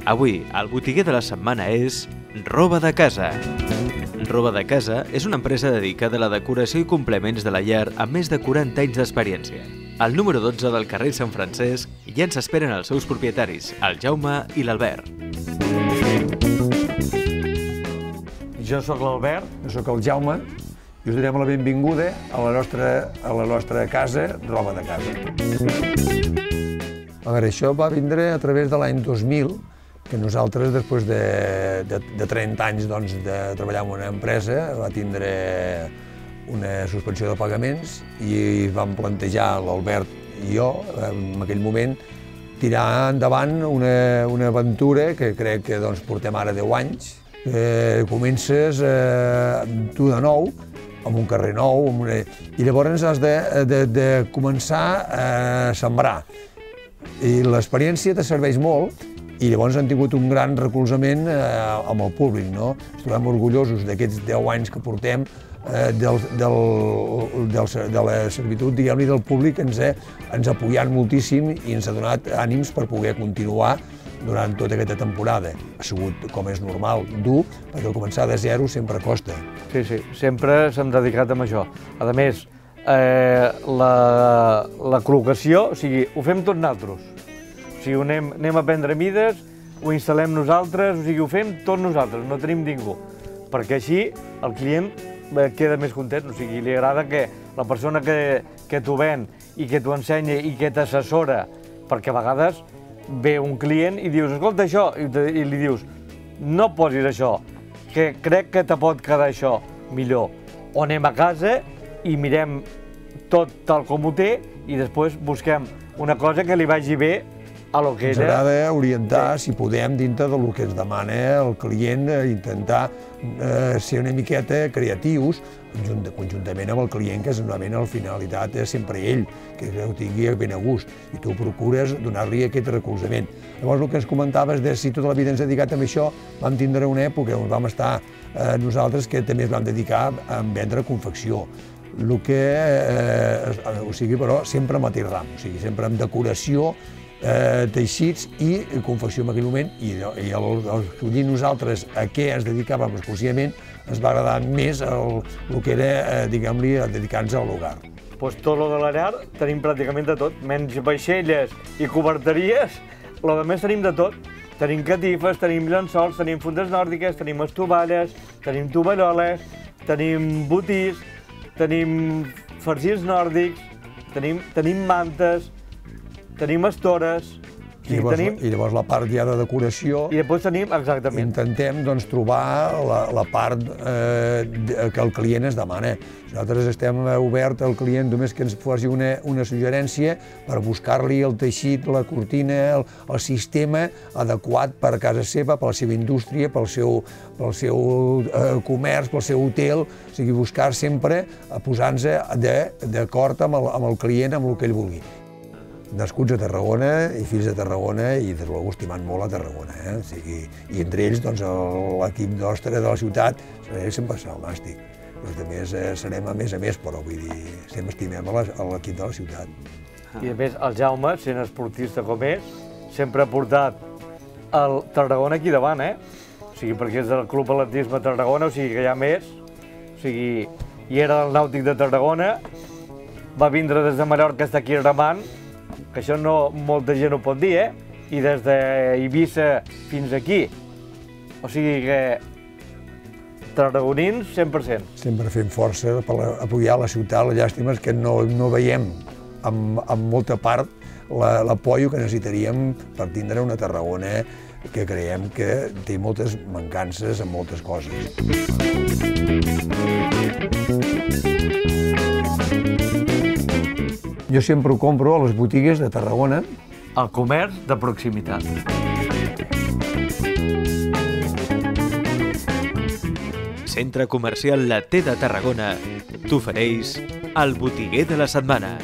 Avui, el botiguer de la setmana és Roba de Casa. Roba de Casa és una empresa dedicada a la decoració i complements de la llar amb més de 40 anys d'experiència. Al número 12 del carrer Sant Francesc ja ens esperen els seus propietaris, el Jaume i l'Albert. Jo sóc l'Albert. Jo sóc el Jaume i us donem la benvinguda a la nostra casa, Roba de Casa. A veure, això va vindre a través de l'any 2000, que nosaltres, després de 30 anys de treballar en una empresa, va tindre una suspensió de pagaments i vam plantejar, l'Albert i jo, en aquell moment, tirar endavant una aventura que crec que portem ara 10 anys. Comences tu de nou, amb un carrer nou, i llavors has de començar a sembrar. I l'experiència te serveix molt, i llavors han tingut un gran recolzament amb el públic. Estem orgullosos d'aquests 10 anys que portem de la servitud, diguem-ne, del públic, ens ha apoyat moltíssim i ens ha donat ànims per poder continuar durant tota aquesta temporada. Ha sigut, com és normal, dur, perquè començar de zero sempre costa. Sí, sempre s'hem dedicat a això. A més, la col·locació, o sigui, ho fem tots nosaltres. O sigui, anem a prendre mides, ho instal·lem nosaltres, o sigui, ho fem tots nosaltres, no tenim ningú. Perquè així el client queda més content, o sigui, li agrada que la persona que t'ho ven i que t'ho ensenya i que t'assessora, perquè a vegades ve un client i dius, escolta això, i li dius, no posis això, que crec que te pot quedar això millor. O anem a casa i mirem tot tal com ho té i després busquem una cosa que li vagi bé a lo que era. Ens agrada orientar, si podem, dintre del que ens demana el client, intentar ser una miqueta creatius, conjuntament amb el client, que és una mena, la finalitat és sempre ell, que ho tingui ben a gust, i tu procures donar-li aquest recolzament. Llavors, el que ens comentaves de si tota la vida ens hem dedicat a això, vam tindre una època on vam estar nosaltres que també ens vam dedicar a vendre confecció. O sigui, però sempre amb mateix ram, o sigui, sempre amb decoració, teixits i confecció en aquell moment, i escollir nosaltres a què ens dedicàvem exclusivament ens va agradar més el que era, diguem-li, dedicar-nos a l'hogar. Doncs tot el de la llar tenim pràcticament de tot, menys vaixelles i coberteries, el de més tenim de tot. Tenim catifes, tenim llençols, tenim fundes nòrdiques, tenim estovalles, tenim tovalloles, tenim botís, tenim farcits nòrdics, tenim mantes, tenim estores. I llavors la part ja de decoració... I després tenim, exactament. Intentem trobar la part que el client es demana. Nosaltres estem oberts al client, només que ens faci una suggerència per buscar-li el teixit, la cortina, el sistema adequat per a casa seva, per la seva indústria, pel seu comerç, pel seu hotel. O sigui, buscar sempre posar-nos d'acord amb el client, amb el que ell vulgui. Nascuts a Tarragona i fills de Tarragona i des de l'August estimant molt a Tarragona. I entre ells, l'equip nostre de la ciutat sempre serà el Nàstic. A més, serem a més, però vull dir, sempre estimem l'equip de la ciutat. I a més, el Jaume, sent esportista com és, sempre ha portat el Tarragona aquí davant, O sigui, perquè és del Club Atletisme Tarragona, o sigui que hi ha més. O sigui, i era del Nàutic de Tarragona, va vindre des de Mallorca fins aquí remant, que això molta gent ho pot dir, i des d'Eivissa fins aquí. O sigui que tarragonins 100%. Sempre fem força per apoyar la ciutat. La llàstima és que no veiem en molta part l'apoyo que necessitaríem per tindre una Tarragona que creiem que té moltes mancances en moltes coses. Jo sempre ho compro a les botigues de Tarragona. El comerç de proximitat. Centre Comercial La T de Tarragona t'ofereix el botiguer de la setmana.